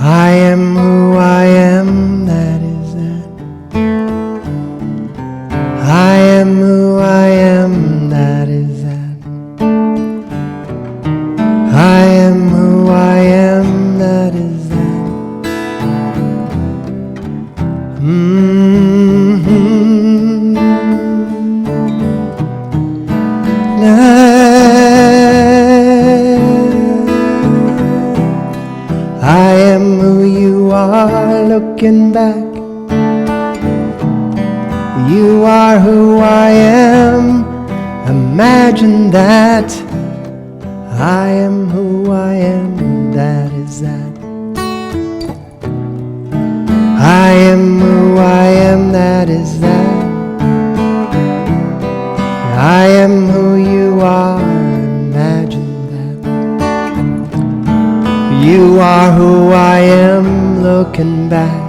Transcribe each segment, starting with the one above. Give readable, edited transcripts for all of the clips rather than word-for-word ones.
I am who I am, that is that. I am who I am, that is that. I am who I am, that is that. I am who you are, looking back. You are who I am, imagine that. I am who I am, that is that. I am who I am, that is that. I am who you are, imagine that. You are who I am, looking back.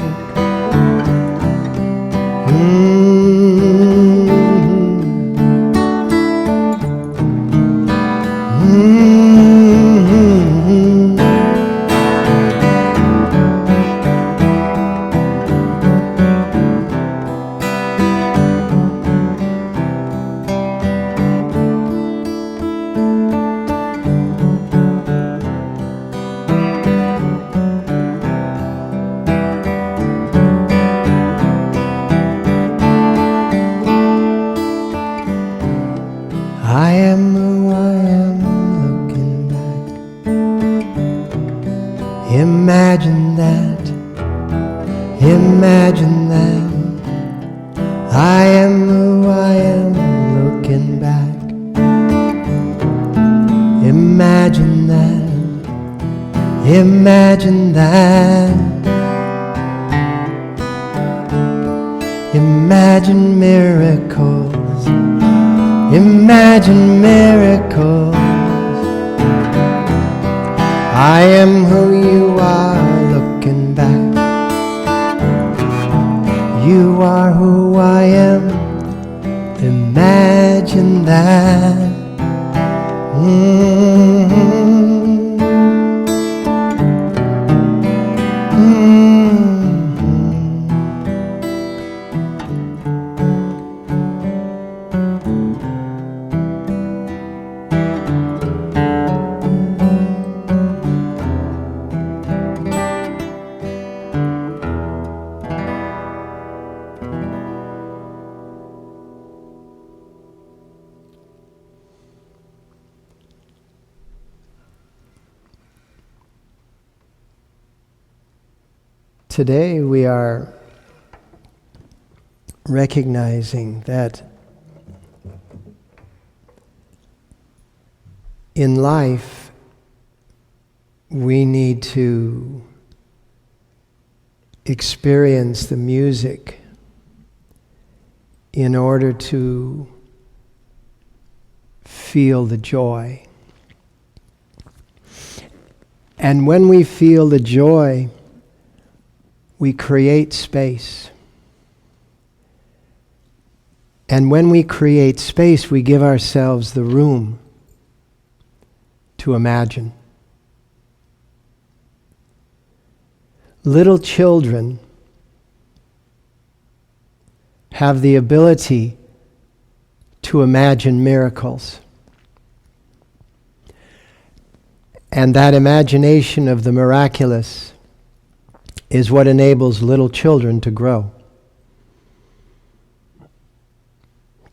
I am who I am, looking back. Imagine that, imagine that. I am who I am, looking back. Imagine that, imagine that. Imagine miracles, imagine miracles. I am who you are, looking back. You are who I am, imagine that. Today we are recognizing that in life we need to experience the music in order to feel the joy. And when we feel the joy, we create space. And when we create space, we give ourselves the room to imagine. Little children have the ability to imagine miracles. And that imagination of the miraculous is what enables little children to grow,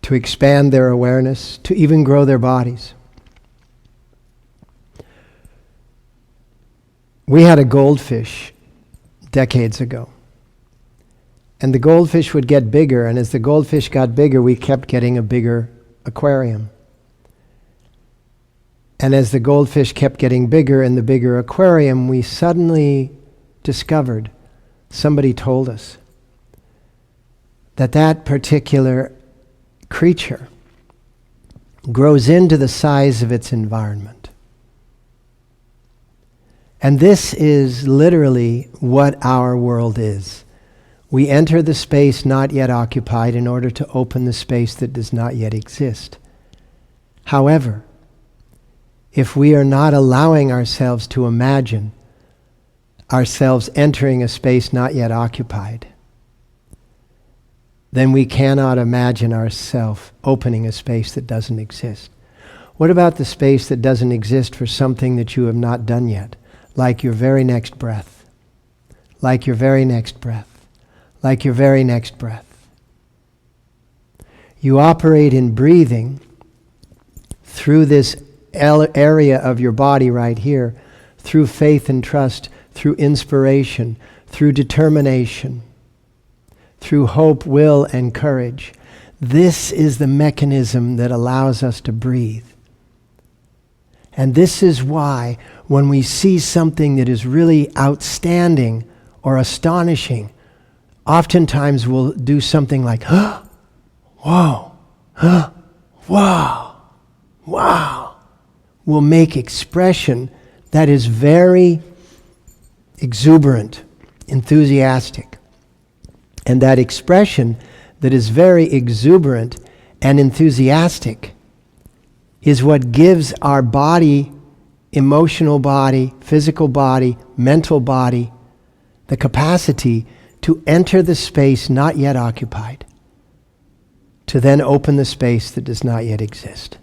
to expand their awareness, to even grow their bodies. We had a goldfish decades ago, and the goldfish would get bigger, and as the goldfish got bigger, we kept getting a bigger aquarium. And as the goldfish kept getting bigger in the bigger aquarium, we suddenly discovered, somebody told us, that that particular creature grows into the size of its environment. And this is literally what our world is. We enter the space not yet occupied in order to open the space that does not yet exist. However, if we are not allowing ourselves to imagine ourselves entering a space not yet occupied, then we cannot imagine ourselves opening a space that doesn't exist. What about the space that doesn't exist for something that you have not done yet? Like your very next breath. Like your very next breath. Like your very next breath. You operate in breathing through this area of your body right here, through faith and trust, through inspiration, through determination, through hope, will, and courage. This is the mechanism that allows us to breathe. And this is why when we see something that is really outstanding or astonishing, oftentimes we'll do something like, "Huh? Whoa, huh? Wow, wow." We'll make expression that is very exuberant, enthusiastic. And that expression that is very exuberant and enthusiastic is what gives our body, emotional body, physical body, mental body, the capacity to enter the space not yet occupied, to then open the space that does not yet exist,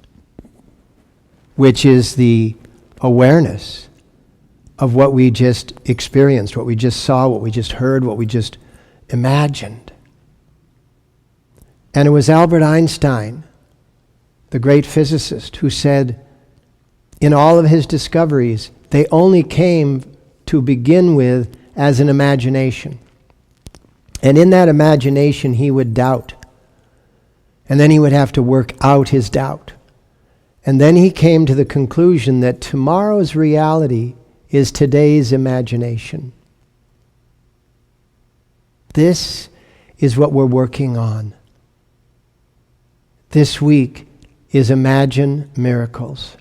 which is the awareness of what we just experienced, what we just saw, what we just heard, what we just imagined. And it was Albert Einstein, the great physicist, who said in all of his discoveries, they only came to begin with as an imagination. And in that imagination, he would doubt. And then he would have to work out his doubt. And then he came to the conclusion that tomorrow's reality is today's imagination. This is what we're working on. This week is Imagine Miracles.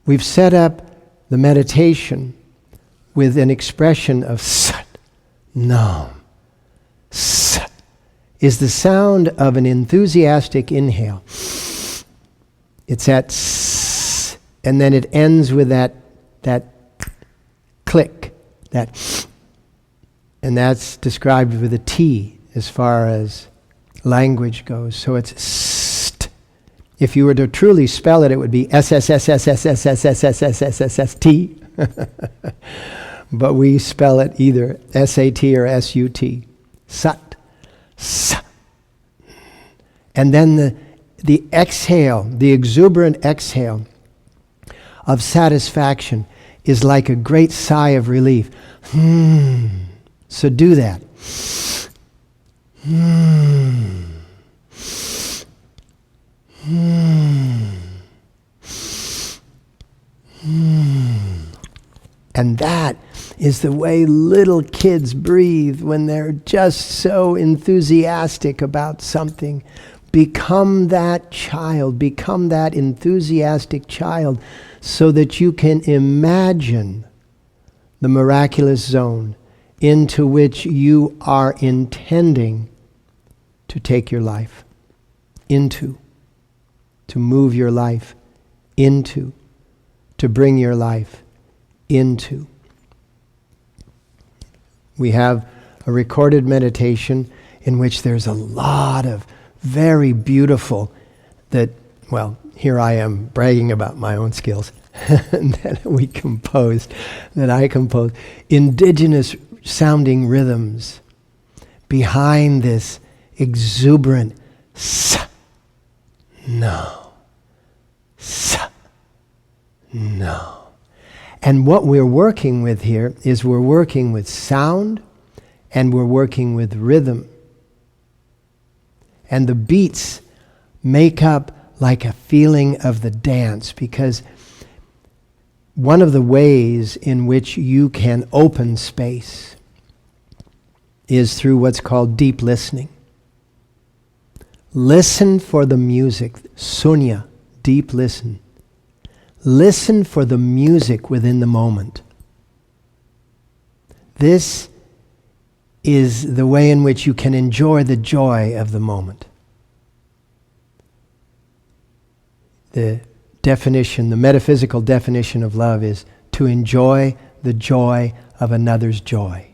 We've set up the meditation with an expression of Sat Nam. Sat is the sound of an enthusiastic inhale. It's at S, and then it ends with that click, and that's described with a T as far as language goes. So it's st. If you were to truly spell it, it would be S-S-S-S-S-S-S-S-S-S-S-S-S-T. But we spell it either S-A-T or S-U-T. Sat. Sat. And then the exhale, the exuberant exhale of satisfaction is like a great sigh of relief. So do that. And that is the way little kids breathe when they're just so enthusiastic about something. Become that child, become that enthusiastic child, so that you can imagine the miraculous zone into which you are intending to take your life into, to move your life into, to bring your life into. We have a recorded meditation in which there's a lot of very beautiful here I am bragging about my own skills, that I composed, indigenous sounding rhythms behind this exuberant sa, no, sa, no. And what we're working with here is we're working with sound and we're working with rhythm. And the beats make up like a feeling of the dance, because one of the ways in which you can open space is through what's called deep listening. Listen for the music. Sunya, deep listen. Listen for the music within the moment. This is the way in which you can enjoy the joy of the moment. The definition, the metaphysical definition of love is to enjoy the joy of another's joy.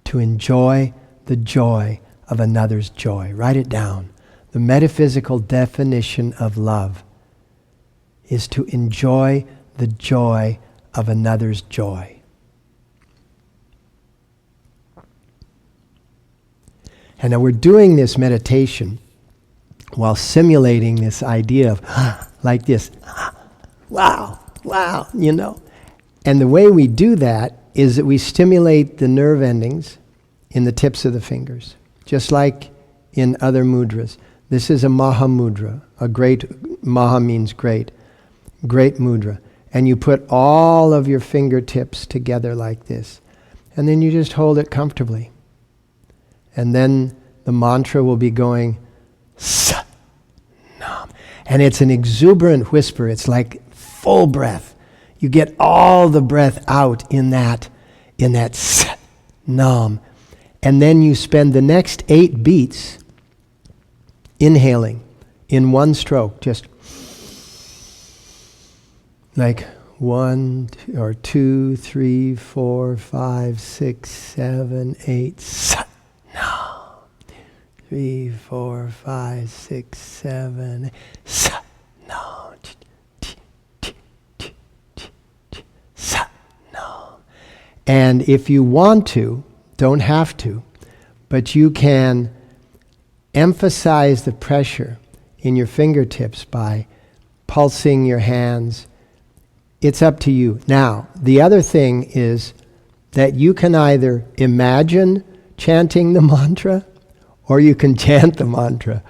To enjoy the joy of another's joy. Write it down. The metaphysical definition of love is to enjoy the joy of another's joy. And now we're doing this meditation while simulating this idea of like this, wow, you know. And the way we do that is that we stimulate the nerve endings in the tips of the fingers, just like in other mudras. This is a Maha Mudra. A great, Maha means great mudra. And you put all of your fingertips together like this. And then you just hold it comfortably. And then the mantra will be going, Sat Nam. And it's an exuberant whisper. It's like full breath. You get all the breath out in that Sat Nam. And then you spend the next 8 beats inhaling in one stroke, just like 1 or 2, 3, 4, 5, 6, 7, 8, Sat Nam. 3, 4, 5, 6, 7, 8, Sat Nam. Sat Nam. And if you want to, don't have to, but you can emphasize the pressure in your fingertips by pulsing your hands. It's up to you. Now, the other thing is that you can either imagine chanting the mantra or you can chant the mantra.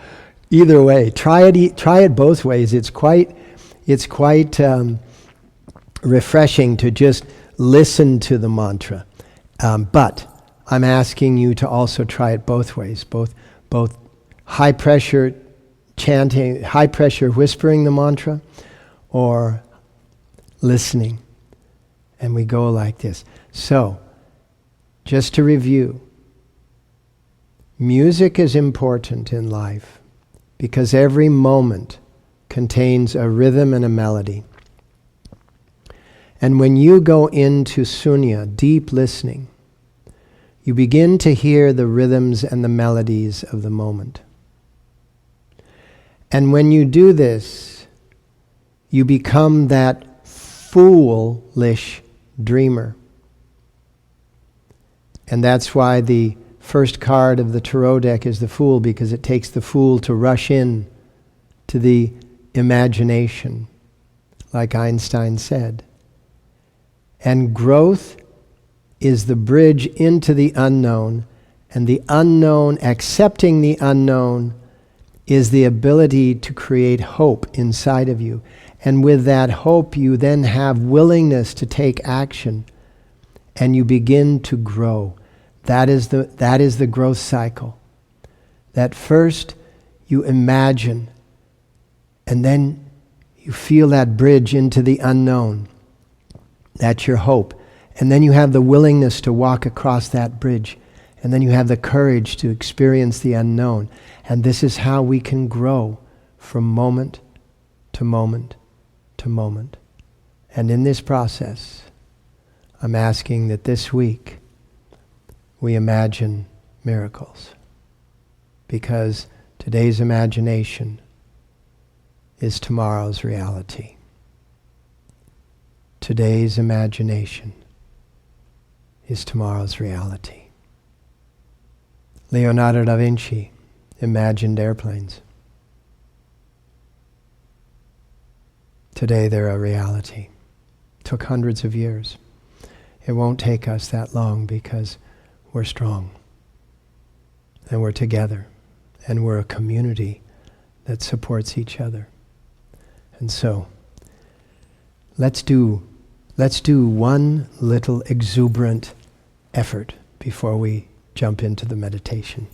Either way, try it both ways. It's quite refreshing to just listen to the mantra. But I'm asking you to also try it both ways, both high pressure chanting, high pressure whispering the mantra, or listening. And we go like this. So, just to review, music is important in life because every moment contains a rhythm and a melody. And when you go into sunya, deep listening, you begin to hear the rhythms and the melodies of the moment. And when you do this, you become that foolish dreamer. And that's why the first card of the tarot deck is the Fool, because it takes the fool to rush in to the imagination, like Einstein said. And growth is the bridge into the unknown, and the unknown, accepting the unknown, is the ability to create hope inside of you. And with that hope, you then have willingness to take action, and you begin to grow. That is the growth cycle. That first you imagine, and then you feel that bridge into the unknown. That's your hope. And then you have the willingness to walk across that bridge. And then you have the courage to experience the unknown. And this is how we can grow from moment to moment to moment. And in this process, I'm asking that this week we imagine miracles. Because today's imagination is tomorrow's reality. Today's imagination is tomorrow's reality. Leonardo da Vinci imagined airplanes. Today they're a reality. Took hundreds of years. It won't take us that long because we're strong. And we're together. And we're a community that supports each other. And so, let's do one little exuberant effort before we jump into the meditation.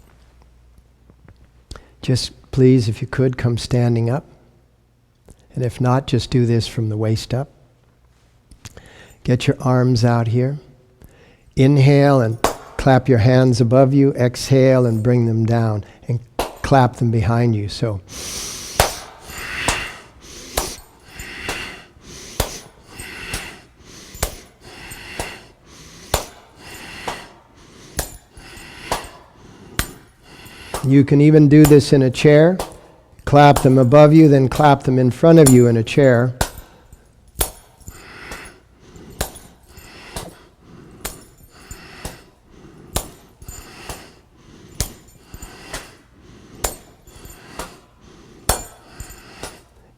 Just please, if you could, come standing up. And if not, just do this from the waist up. Get your arms out here. Inhale and clap your hands above you. Exhale and bring them down. And clap them behind you. So, You can even do this in a chair. Clap them above you, then clap them in front of you in a chair.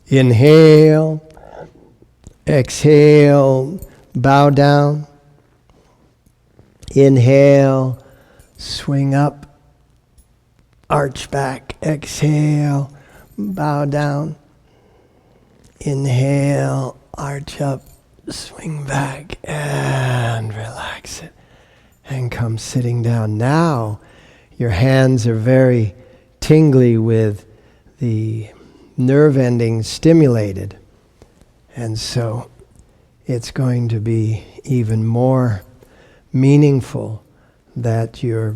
Inhale, exhale, bow down. Inhale, swing up, arch back. Exhale, bow down. Inhale, arch up, swing back, and relax it. And come sitting down. Now, your hands are very tingly with the nerve endings stimulated. And so it's going to be even more meaningful that you're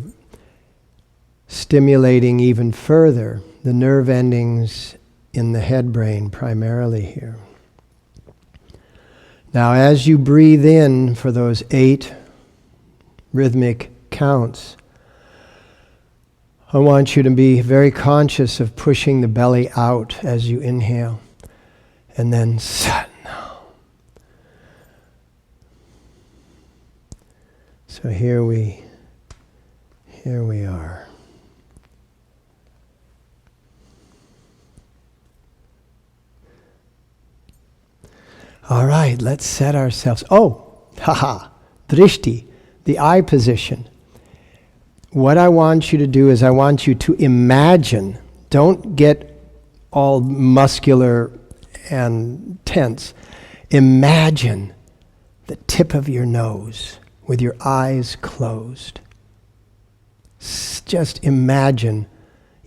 stimulating even further the nerve endings in the head brain primarily here. Now as you breathe in for those 8 rhythmic counts, I want you to be very conscious of pushing the belly out as you inhale. And then sat. So here we are. All right, let's set ourselves. Drishti, the eye position. What I want you to do is I want you to imagine, don't get all muscular and tense. Imagine the tip of your nose with your eyes closed. Just imagine,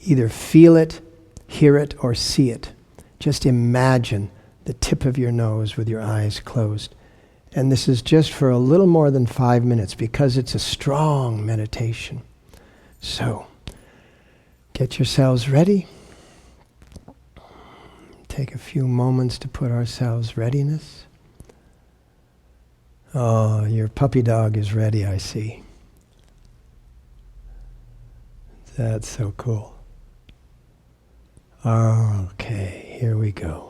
either feel it, hear it, or see it. Just imagine the tip of your nose with your eyes closed. And this is just for a little more than 5 minutes because it's a strong meditation. So, get yourselves ready. Take a few moments to put ourselves readiness. Oh, your puppy dog is ready, I see. That's so cool. Okay, here we go.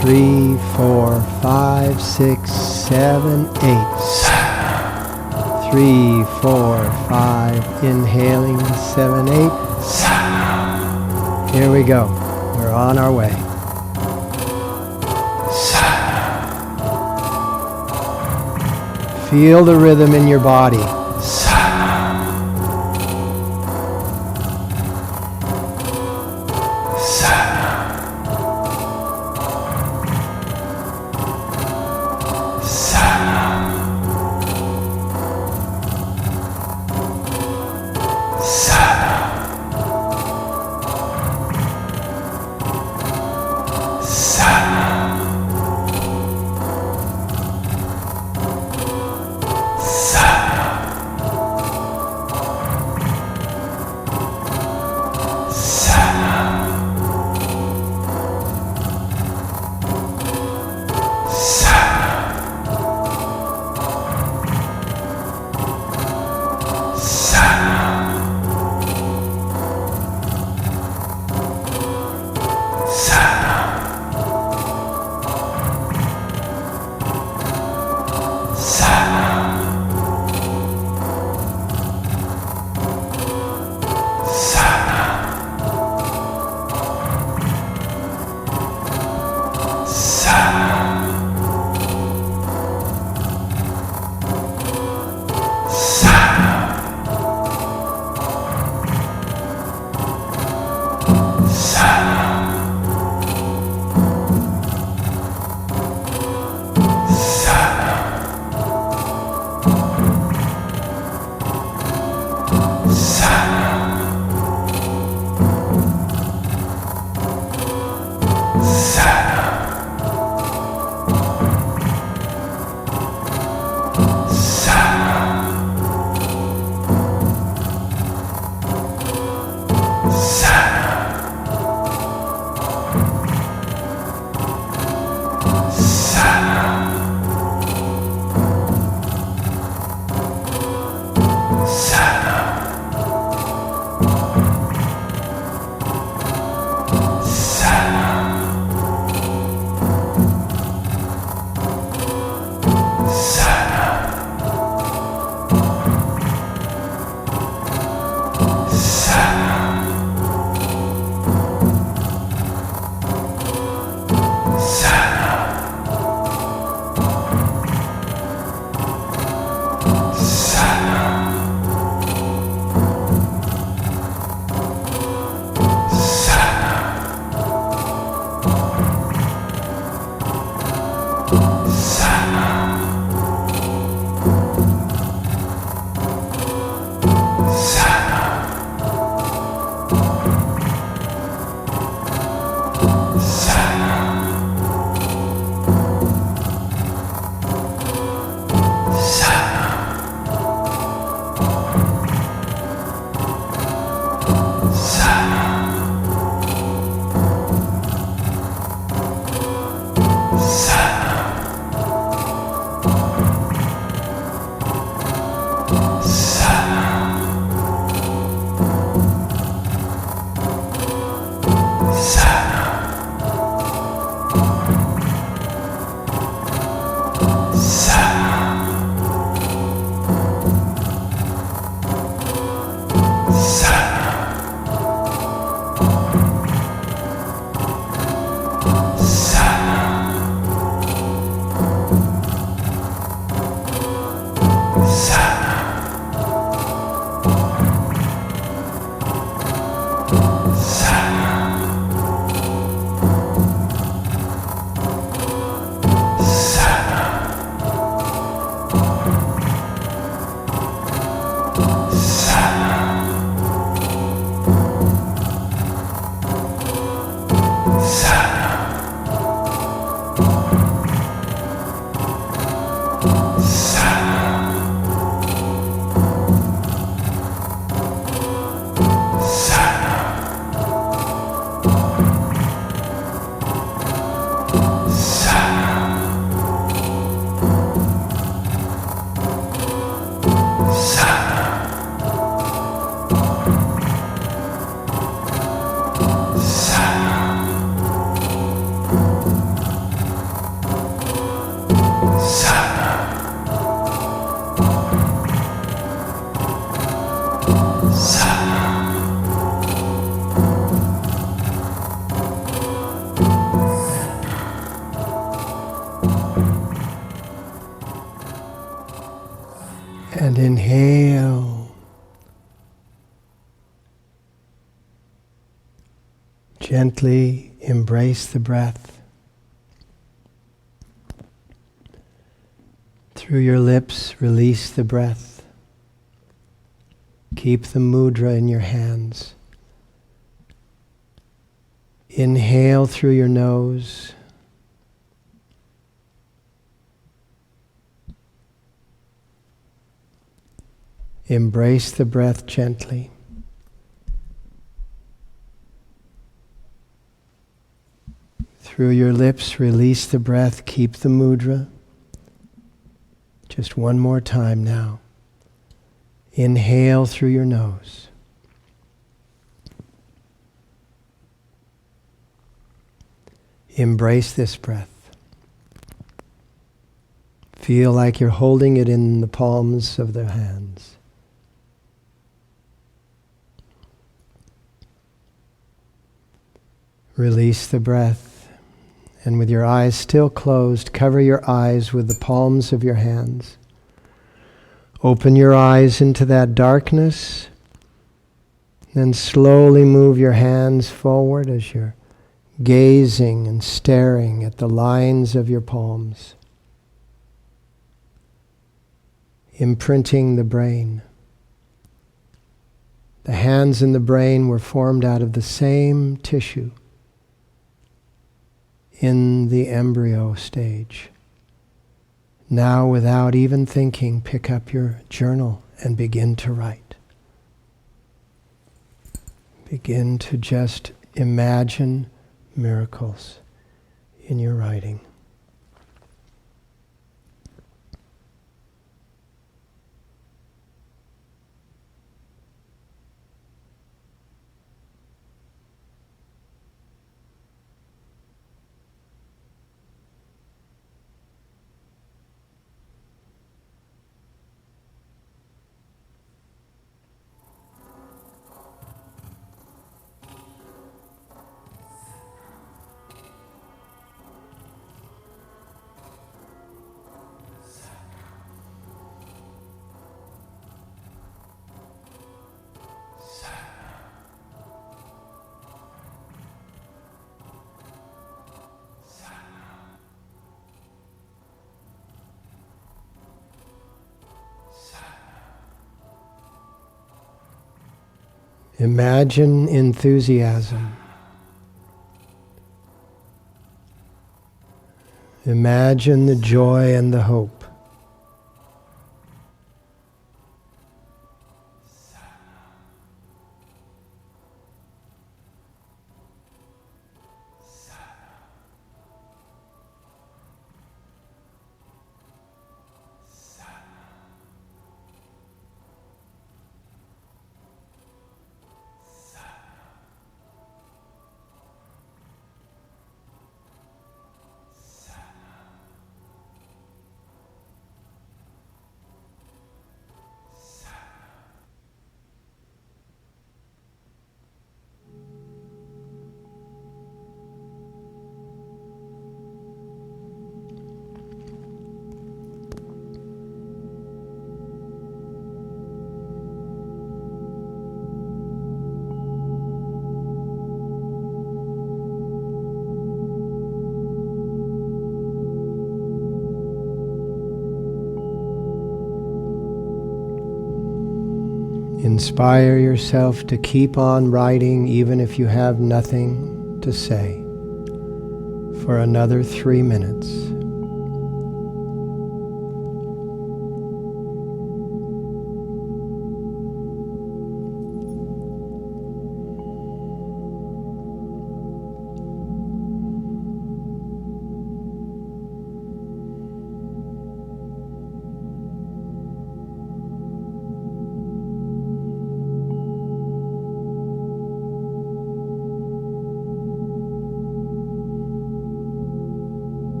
Three, 4, 5, 6, 7, 8. 3, 4, 5. Inhaling. 7, 8. Here we go. We're on our way. Feel the rhythm in your body. And inhale. Gently embrace the breath. Through your lips, release the breath. Keep the mudra in your hands. Inhale through your nose. Embrace the breath gently. Through your lips, release the breath. Keep the mudra. Just one more time now. Inhale through your nose. Embrace this breath. Feel like you're holding it in the palms of the hands. Release the breath, and with your eyes still closed, cover your eyes with the palms of your hands. Open your eyes into that darkness, then slowly move your hands forward as you're gazing and staring at the lines of your palms, imprinting the brain. The hands and the brain were formed out of the same tissue in the embryo stage. Now, without even thinking, pick up your journal and begin to write. Begin to just imagine miracles in your writing. Imagine enthusiasm. Imagine the joy and the hope. Inspire yourself to keep on writing even if you have nothing to say for another 3 minutes.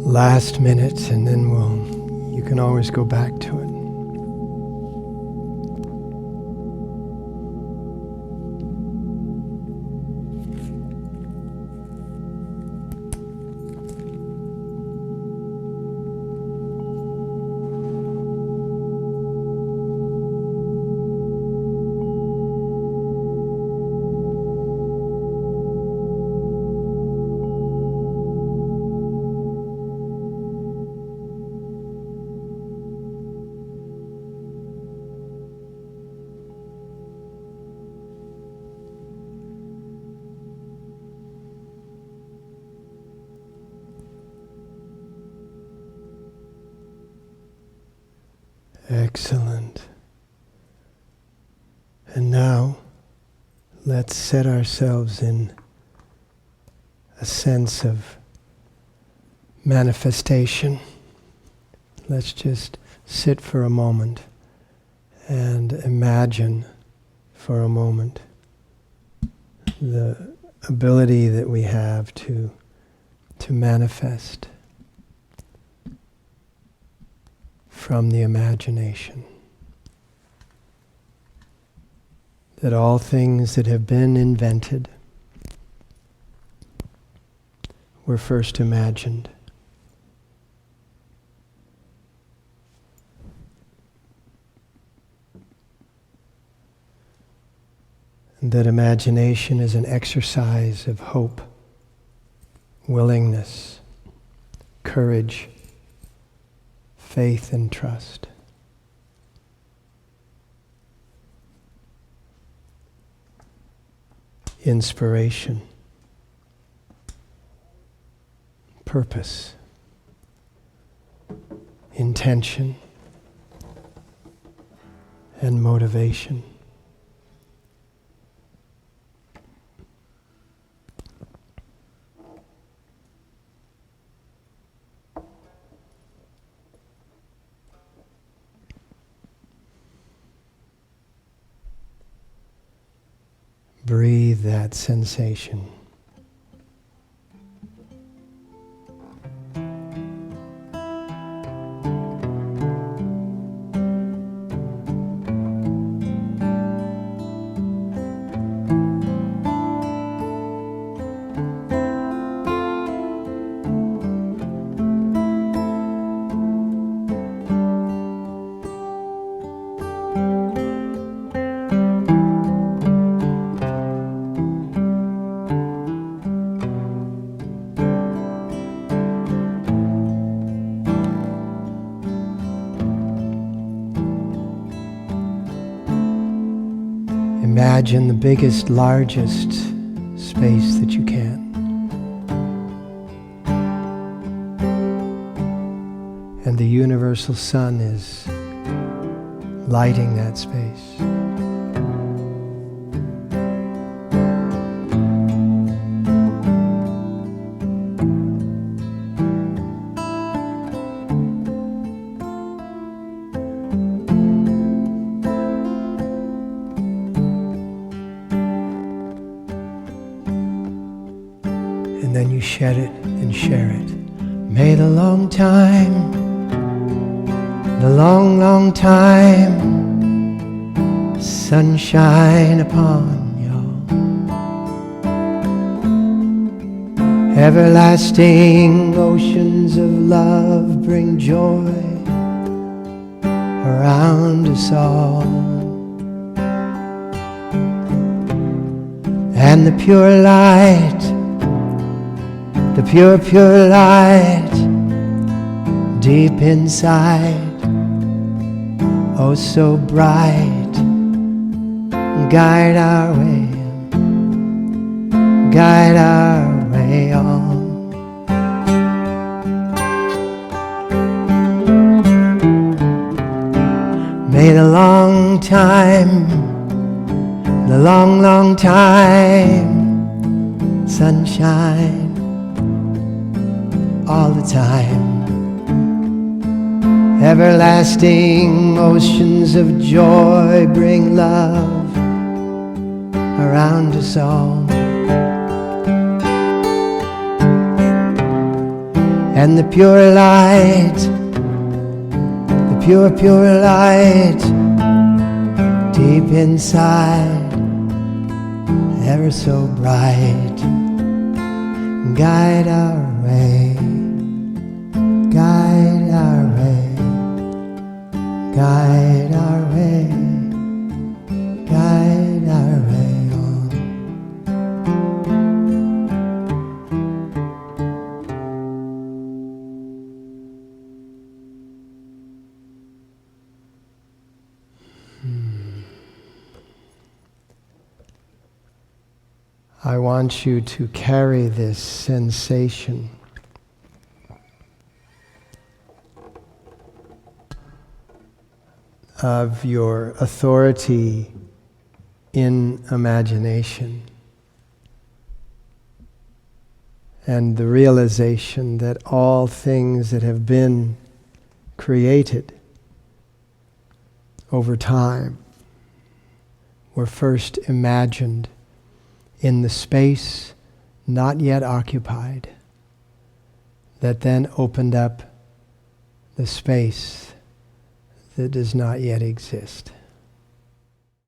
Last minute, and then you can always go back to it. Excellent. And now, let's set ourselves in a sense of manifestation. Let's just sit for a moment and imagine for a moment the ability that we have to manifest from the imagination. That all things that have been invented were first imagined. And that imagination is an exercise of hope, willingness, courage, faith and trust. Inspiration, purpose, intention, and motivation. Breathe that sensation. Imagine the biggest, largest space that you can. And the universal sun is lighting that space. And then you shed it and share it. May the long time, the long, long time, sunshine upon y'all. Everlasting oceans of love bring joy around us all. And the pure light, the pure, pure light, deep inside, oh so bright, guide our way on. May the long time, the long, long time, sunshine all the time. Everlasting oceans of joy bring love around us all. And the pure light, the pure, pure light, deep inside, ever so bright, guide our way, guide our way, guide our way, guide our way on. I want you to carry this sensation of your authority in imagination and the realization that all things that have been created over time were first imagined in the space not yet occupied, that then opened up the space that does not yet exist.